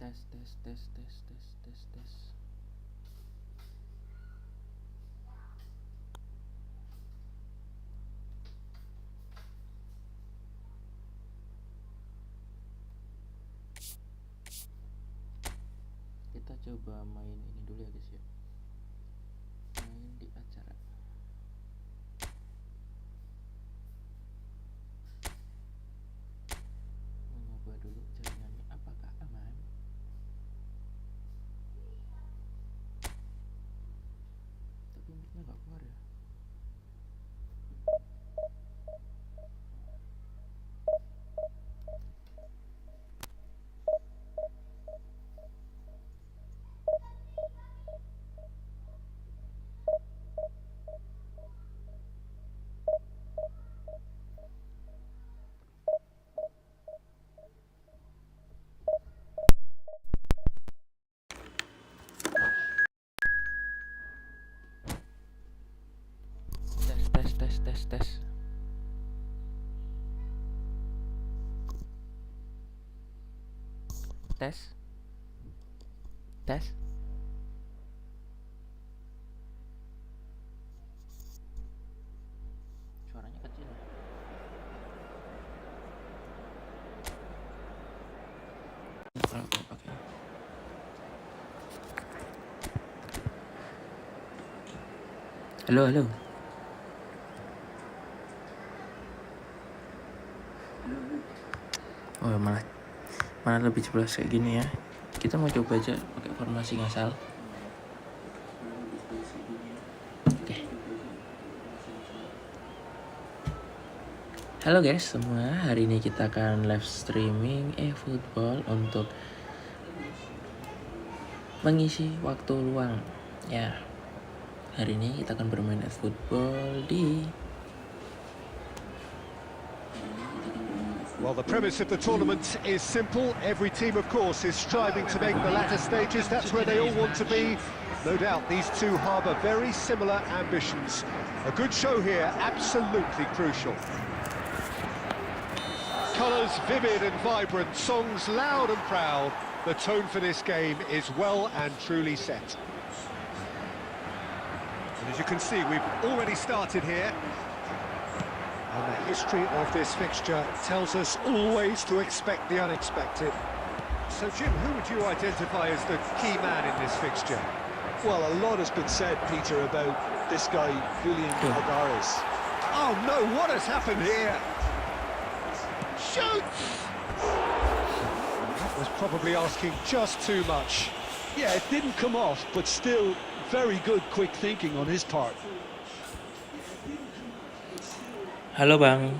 tes tes tes tes tes tes tes. Kita coba main ini dulu ya guys ya. Main di acara. Mencoba dulu jaringannya apakah aman. Tapi mic-nya nggak keluar ya. Tes tes tes tes. Tes. Tes. Suaranya kecil. Oke. Halo. Oh malah lebih jelas kayak gini ya. Kita mau coba aja pakai formasi ngasal. Oke. Halo guys semua, hari ini kita akan live streaming eFootball untuk mengisi waktu luang. Ya, hari ini kita akan bermain eFootball di. Well, the premise of the tournament is simple. Every team, of course, is striving to make the latter stages. That's where they all want to be. No doubt these two harbour very similar ambitions. A good show here, absolutely crucial. Colours vivid and vibrant, songs loud and proud. The tone for this game is well and truly set. And as you can see, we've already started here. And the history of this fixture tells us always to expect the unexpected. So, Jim, who would you identify as the key man in this fixture? Well, a lot has been said, Peter, about this guy, Julian Alvarez. Oh, no, what has happened here? Shoots! That was probably asking just too much. Yeah, it didn't come off, but still very good quick thinking on his part. Halo bang.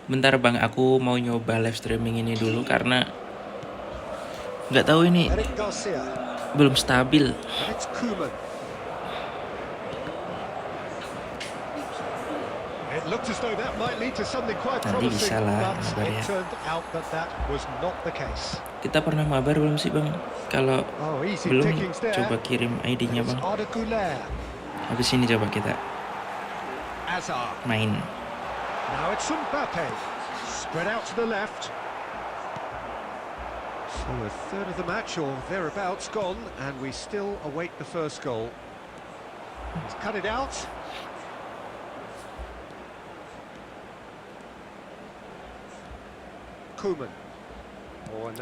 Bentar bang, aku mau nyoba live streaming ini dulu karena nggak tahu ini belum stabil. Nanti bisa lah mabar ya. Kita pernah mabar belum sih bang? Kalau belum, coba kirim ID-nya bang. Habis ini coba kita main. Now it's Mbappe, spread out to the left. So a third of the match or thereabouts gone, and we still await the first goal. He's cut it out. Koeman.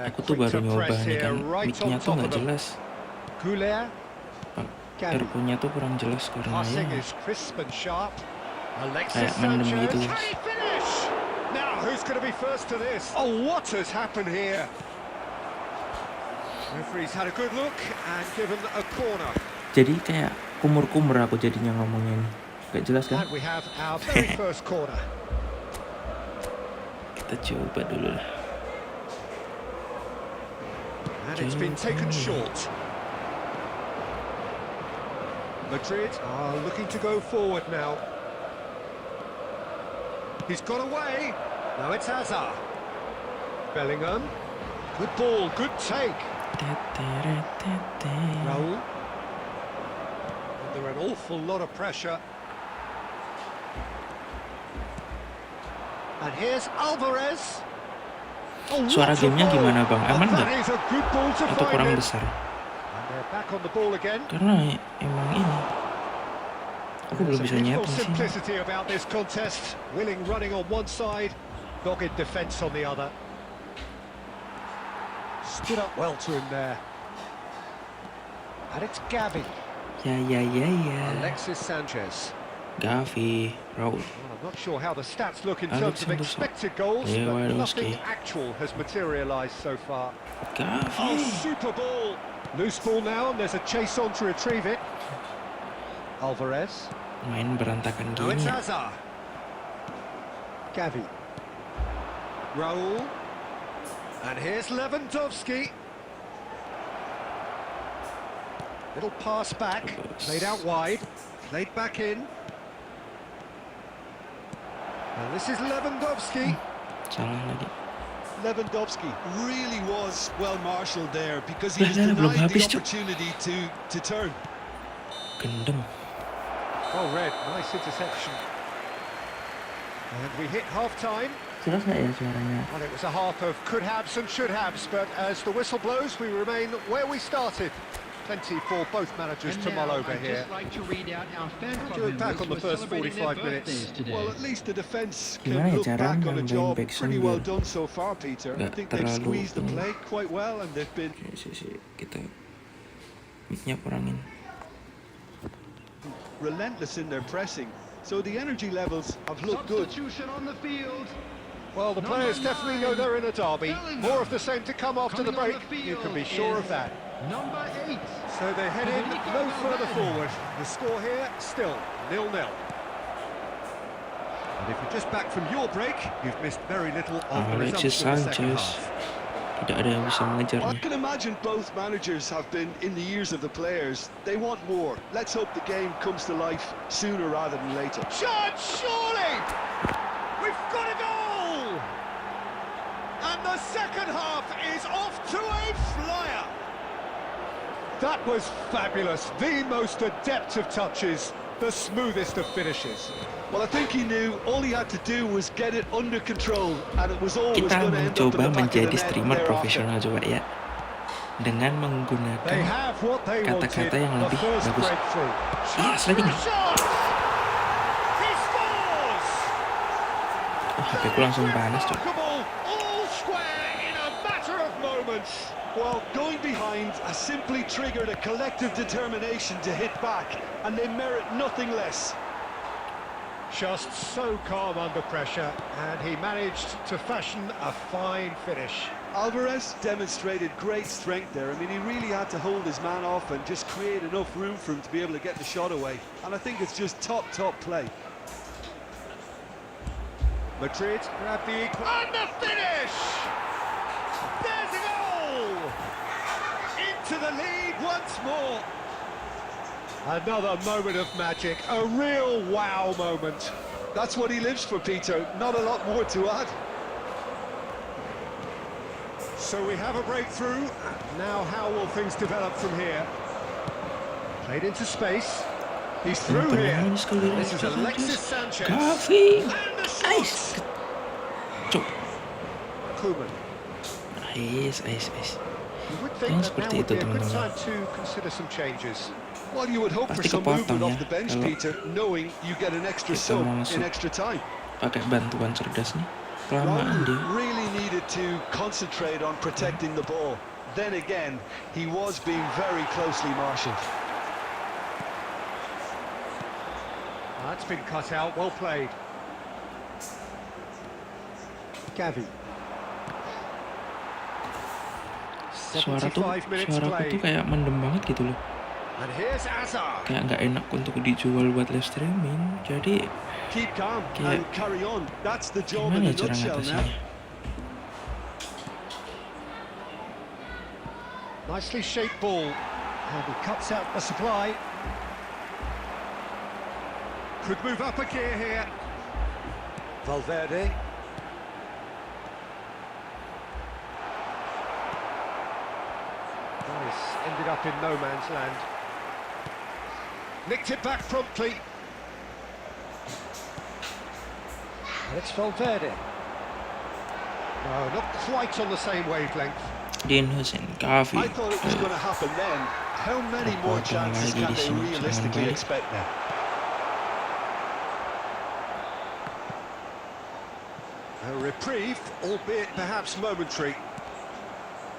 Aku tuh baru nyoba nih kan, mic-nya tuh nggak jelas. Earphone-nya tuh kurang jelas karena ya kayak mendem gitu guys. Now who's going to be first to this? Oh, what has happened here? Referee's had a good look and given a corner. Jadi kayak kumur-kumur aku jadinya ngomongnya nih. Gak jelas kan? And we have our very first corner. Kita coba dulu lah. And it's been taken short. Madrid are looking to go forward now. He's got away. Now it's Hazard. Bellingham. Good ball, good take. Raul. Under an awful lot of pressure. And here's Alvarez. Suara gamenya gimana bang? Aman nggak? That is a good ball to Atau find kurang him. besar? And they're back on the ball again. Karena emang ini aku belum There's bisa a beautiful nyiapin sih. simplicity about this contest. Willing running on one side, dogged defence on the other. Stood up well to him there. And it's Gavi. Ya. Alexis Sanchez. Gavi, Raul. Well, I'm not sure how the stats look in terms of Alexander expected goals, but Lewandowski. nothing actual has materialised so far. Gavi. Super ball. Loose ball now, and there's a chase on to retrieve it. Alvarez. Main berantakan Now it's gini. Hazard. Gavi. Raul. And here's Lewandowski. Little pass back, played out wide, played back in. And this is Lewandowski. Salah lagi. Lewandowski really was well marshalled there because he was Belum denied the habis, Cuk. opportunity to turn. Gendeng. Well read, nice interception. And we hit half-time. Jelas nggak ya suaranya? Well, it was a half of could-haves and should-haves, but as the whistle blows, we remain where we started. Plenty for both managers to mull over here. Do it back on the first 45 minutes. Well, at least the defence Gimana can ya look cara back on a nambahin job back pretty sound well biar done so far, Peter. I nggak think they've terlalu squeezed the ini. play quite well and they've been Kita mic-nya kurangin. relentless in their pressing. So the energy levels have looked good. Well, the players definitely know they're in a derby. More of the same to come after the break, you can be sure of that. Number 8. So they head in no further forward. The score here, still 0-0. And if you're just back from your break, you've missed very little of the Alexis resumption of the second Sanchez. half. Tidak ada yang bisa I mengejarnya. can imagine both managers have been in the ears of the players. They want more. Let's hope the game comes to life sooner rather than later. Shot, surely! We've got a goal! And the second half is off to a flyer! That was fabulous. The most adept of touches, the smoothest of finishes. Well, I think he knew all he had to do was get it under control, and it was always Kita going to end up mencoba in the back of menjadi the net streamer thereafter. profesional coba ya, dengan They menggunakan have what they wanted, kata-kata yang the lebih first bagus. breakthrough. Yes, lagi nih. Shot! He scores! HP ku langsung panas tuh. Remarkable, all square in a matter of moments. Well, going behind has simply triggered a collective determination to hit back, and they merit nothing less. Just so calm under pressure, and he managed to fashion a fine finish. Alvarez demonstrated great strength there. I mean, he really had to hold his man off and just create enough room for him to be able to get the shot away. And I think it's just top play. Madrid grab the equal. And the finish! There's a goal! Into the lead once more. Another moment of magic, a real wow moment. That's what he lives for, Peter. Not a lot more to add. So we have a breakthrough. Now how will things develop from here? Played into space. He's through here. This is Alexis Sanchez. Gavi. And the Nice. shot! Cuk. Koeman. Nice. You would Yang think that now seperti would itu, be a good teman-teman. time to consider some changes. Well, you would hope for Pasti some kepotong movement ya, off the bench, kalau Peter, knowing you get an extra kita sub mau in masuk. extra time. Pakai bantuan cerdas nih. Kelamaan dia. Really needed to concentrate on protecting the ball. Then again, he was being very closely marshalled. That's been cut out, well played. Gavi. Suaraku 75 minutes tuh played. kayak mendem banget gitu loh. And here's Hazard. Kayak nggak enak untuk dijual buat live streaming. Jadi Keep calm Kayak- and carry on. That's the job gimana in ya a cara nutshell now. ngatasinnya? Nicely shaped ball. And he cuts out the supply. Could move up a gear here. Valverde. Nice. Ended up in no man's land. Nicked it back promptly. And it's Valverde. No, not quite on the same wavelength. Din Hussein Kavi. I thought it was going to happen then. How many more Potong chances lagi can di they sini, realistically serangan balik. expect now? A reprieve, albeit perhaps momentary.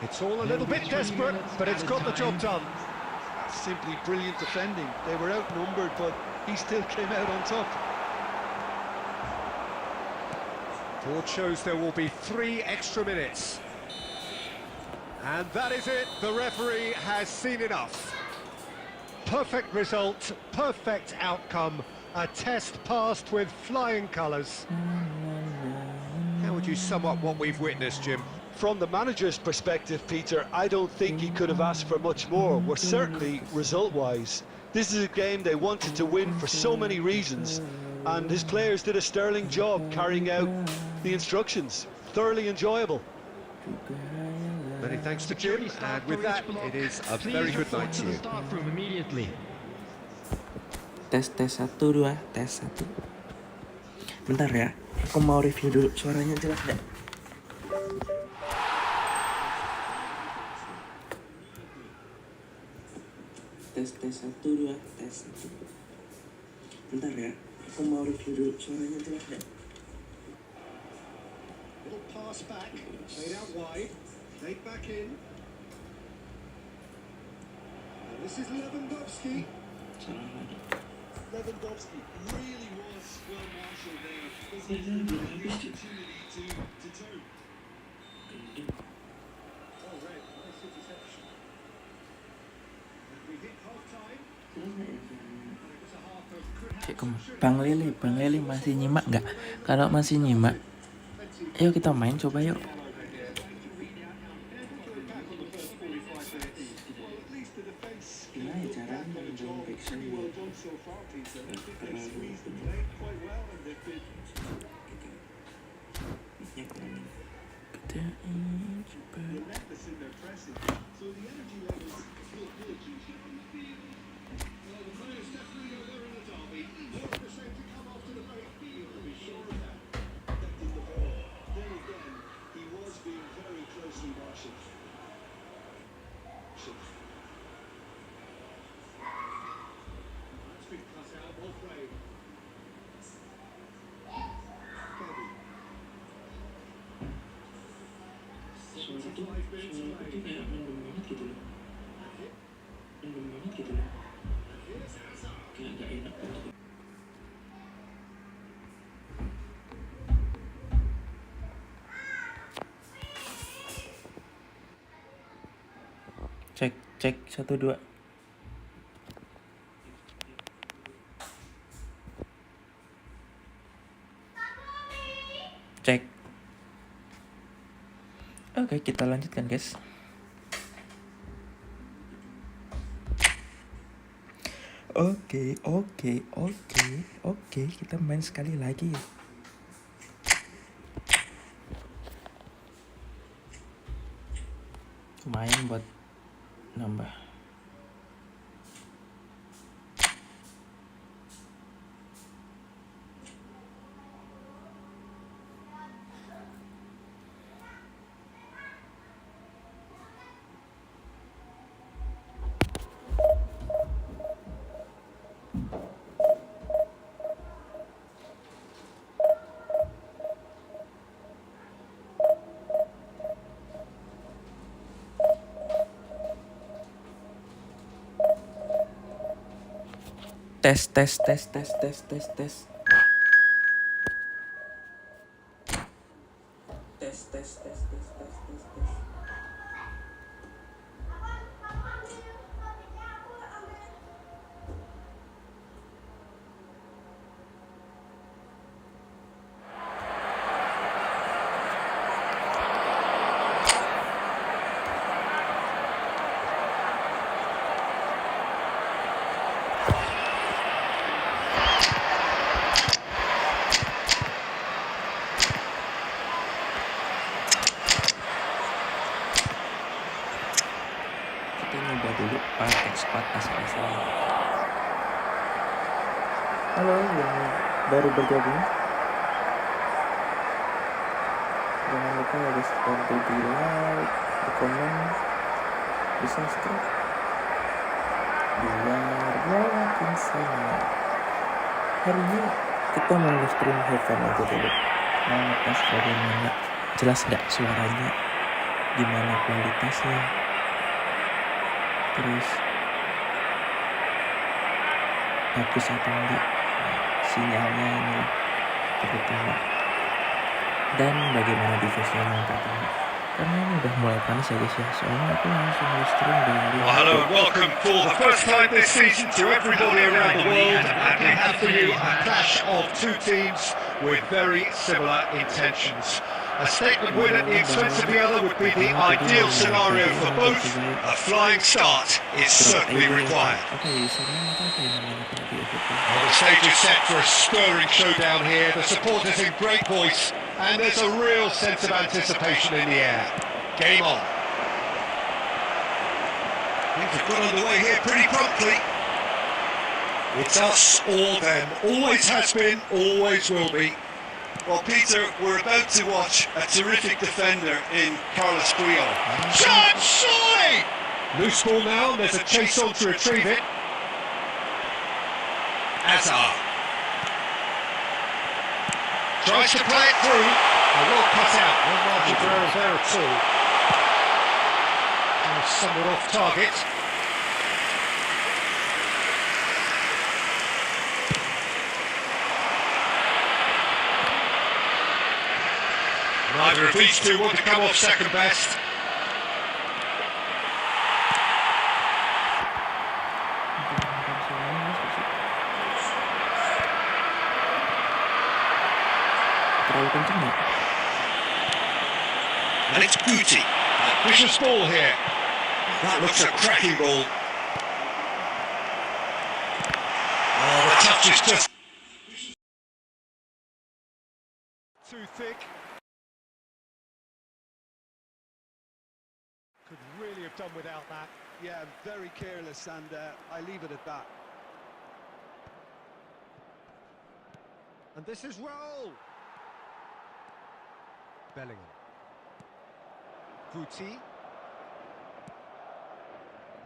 It's all a little bit desperate, but it's got the job done. Simply brilliant defending. They were outnumbered, but he still came out on top. Board shows there will be 3 extra minutes. And that is it. The referee has seen enough. Perfect result, perfect outcome. A test passed with flying colours. How would you sum up what we've witnessed, Jim? From the manager's perspective, Peter, I don't think he could have asked for much more. We're certainly result-wise. This is a game they wanted to win for so many reasons, and his players did a sterling job carrying out the instructions. Thoroughly enjoyable. Many thanks to Jim, and with that, it is a very good night to you. Tes 1 2 tes 1. Bentar ya, aku mau review dulu suaranya jelas nggak? Tes 1 2 tes 1. Bentar ya, aku mau review dulu suaranya jelas nggak? Little pass back, played out wide, played back in. And this is Lewandowski. Salah lagi. Lewandowski really was well marshalled there. There's the opportunity to turn. Oh, Red, nice interception. And we hit half-time. It was a half of could have... Bang Lili masih nyimak nggak? Kalau masih nyimak, ayo kita main, coba yuk. Gimana ya caranya membangun backsound ya? Suara tuh kayak mendung banget gitu loh. Kayak gak enak gitu. Cek 1 2. Cek. Oke, kita lanjutkan, guys. Oke, kita main sekali lagi. Lumayan buat nambah. Tes. Kita nyoba dulu pakai squad asal-asalan. Halo yang baru bergabung, jangan lupa lupa ya guys, bantu di like, di komen, di subscribe biar makin semangat. Hari ini kita mau live stream Heaven aja dulu, mau ngetes bagaimana, jelas nggak suaranya, gimana kualitasnya, terus bagus atau enggak sinyalnya ini terutama, dan bagaimana device-nya yang pertama, karena ini udah mulai panas ya guys ya, soalnya aku langsung live stream dari Well, hello and welcome for the first time this season to everybody around the world, and we have for you a clash of two teams with very similar intentions. A statement win at the expense of the other would be the ideal scenario for both. A flying start is certainly required. Well, the stage is set for a stirring showdown here. The supporters in great voice, and there's a real sense of anticipation in the air. Game on. Things have got underway here pretty promptly. It's us or them. Always has been, always will be. Well, Peter, we're about to watch a terrific defender in Carlos Puyol. Santai! Loose ball now, there's a chase on to retrieve it. Azar. Tries to play it through. A well cut out. No margin for error there at all. Somewhat off target. Neither of these two want to come off second best. Terlalu kenceng ya? And it's Booty. A vicious ball here. That looks a cracking ball. Oh, the touch is just too thick. Could really have done without that. Yeah, very careless, and I leave it at that. And this is roll. Bellingham. Booty.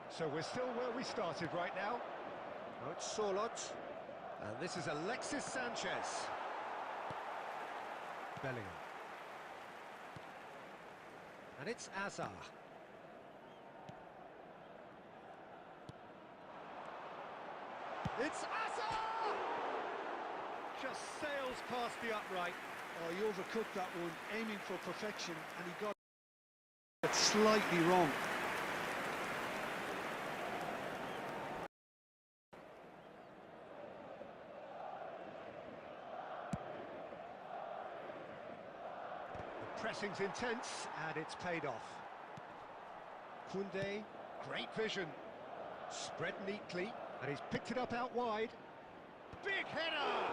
So we're still where we started right now. Oh, it's Solot. And this is Alexis Sanchez. Bellingham. And it's Azar. It's Azar! Just sails past the upright. Oh, he overcooked that one, aiming for perfection, and he got it slightly wrong. The pressing's intense, and it's paid off. Koundé, great vision. Spread neatly, and he's picked it up out wide. Big header!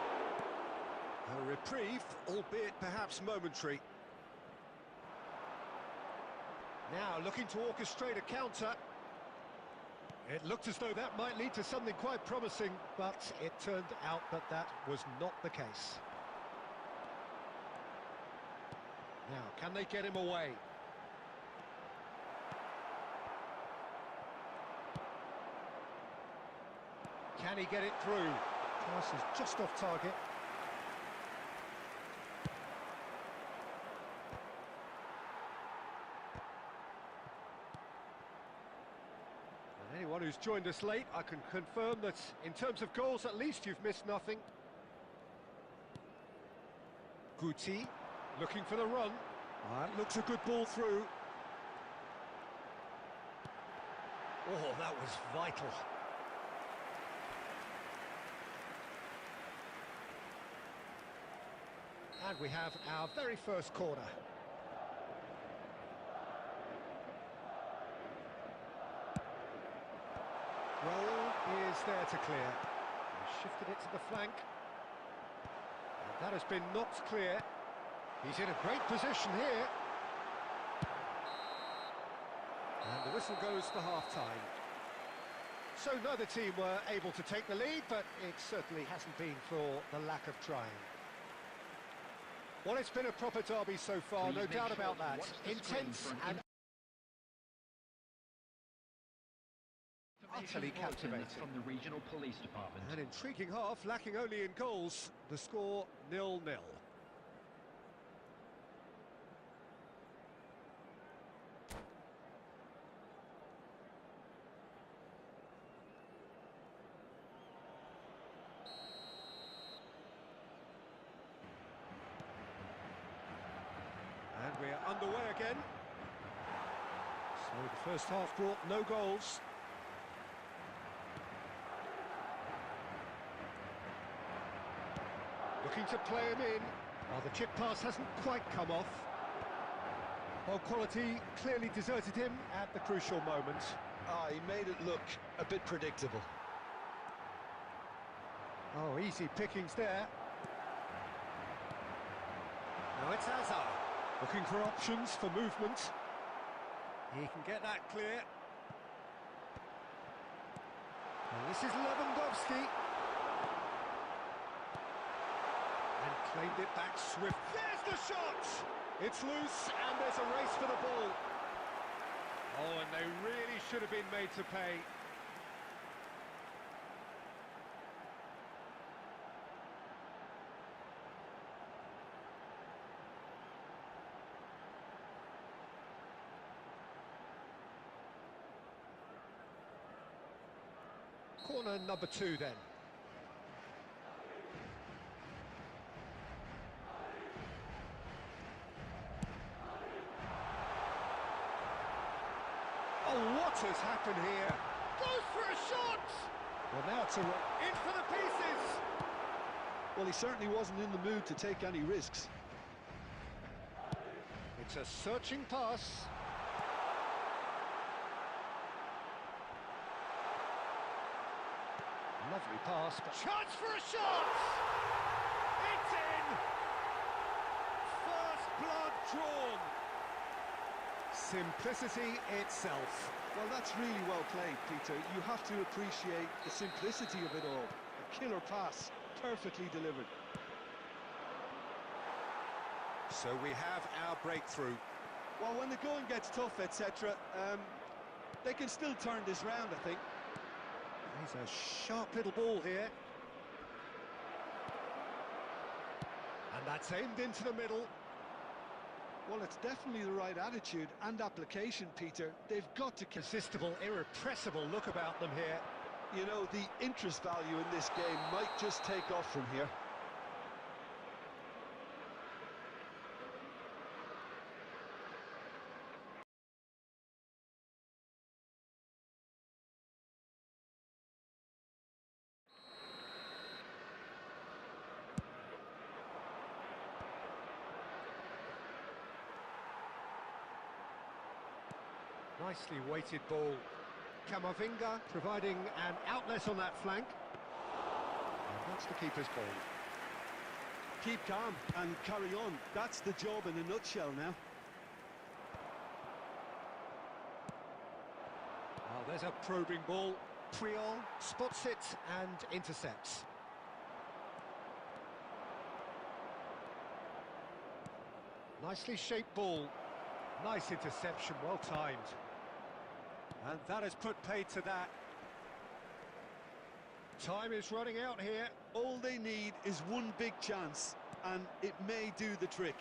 A reprieve, albeit perhaps momentary. Now looking to orchestrate a counter. It looked as though that might lead to something quite promising, but it turned out that that was not the case. Now, can they get him away? Can he get it through? Pass is just off target. Anyone who's joined us late, I can confirm that in terms of goals, at least you've missed nothing. Guti looking for the run. That looks a good ball through. Oh, that was vital. And we have our very first corner. Roll is there to clear. He shifted it to the flank. And that has been knocked clear. He's in a great position here. And the whistle goes for half-time. So neither team were able to take the lead, but it certainly hasn't been for the lack of trying. Well, it's been a proper derby so far, no doubt about that. Intense and utterly captivating. From the regional police department. An intriguing half, lacking only in goals. The score 0-0. And we're underway again. So the first half brought no goals. Looking to play him in. Well, the chip pass hasn't quite come off. Well, quality clearly deserted him at the crucial moment. He made it look a bit predictable. Oh, easy pickings there. Now it's Hazard. Looking for options for movement. He can get that clear. And this is Lewandowski. And claimed it back swift. There's the shot! It's loose and there's a race for the ball. Oh, and they really should have been made to pay. Corner number 2 then. Oh, what has happened here? Goes for a shot! Well, now it's in for the pieces! Well, he certainly wasn't in the mood to take any risks. It's a searching pass. Lovely pass, but chance for a shot! It's in! First blood drawn. Simplicity itself. Well, that's really well played, Peter. You have to appreciate the simplicity of it all. A killer pass, perfectly delivered. So we have our breakthrough. Well, when the going gets tough, etc., they can still turn this round, I think. He's a sharp little ball here. And that's aimed into the middle. Well, it's definitely the right attitude and application, Peter. They've got to... Irresistible, irrepressible look about them here. You know, the interest value in this game might just take off from here. Nicely weighted ball. Camavinga providing an outlet on that flank. And that's the keeper's ball. Keep calm and carry on. That's the job in a nutshell now. Well, there's a probing ball. Priol spots it and intercepts. Nicely shaped ball. Nice interception, well timed. And that has put paid to that. Time is running out here. All they need is one big chance, and it may do the trick.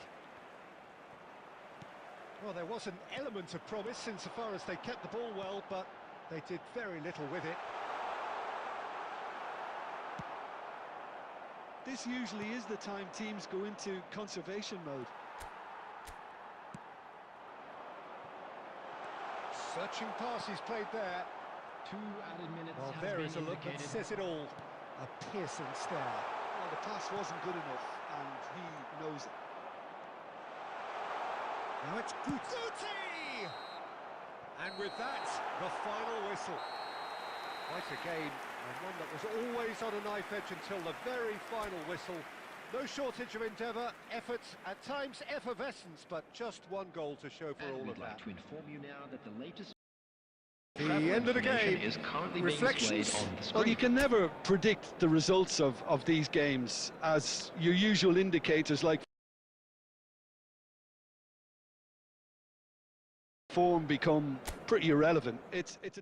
Well, there was an element of promise insofar as they kept the ball well, but they did very little with it. This usually is the time teams go into conservation mode. Searching pass he's played there. 2 added minutes. Well, has there been is a look that indicated. says it all. A piercing stare. Well, the pass wasn't good enough, and he knows it. Now it's Guti! And with that, the final whistle. Quite a game, and one that was always on a knife edge until the very final whistle. No shortage of endeavour, effort, at times effervescence, but just one goal to show for And all we'd of like that. to inform you now that the latest The travel end of the information game. is currently Reflections. being displayed on the screen. Well, you can never predict the results of these games, as your usual indicators like form become pretty irrelevant. It's a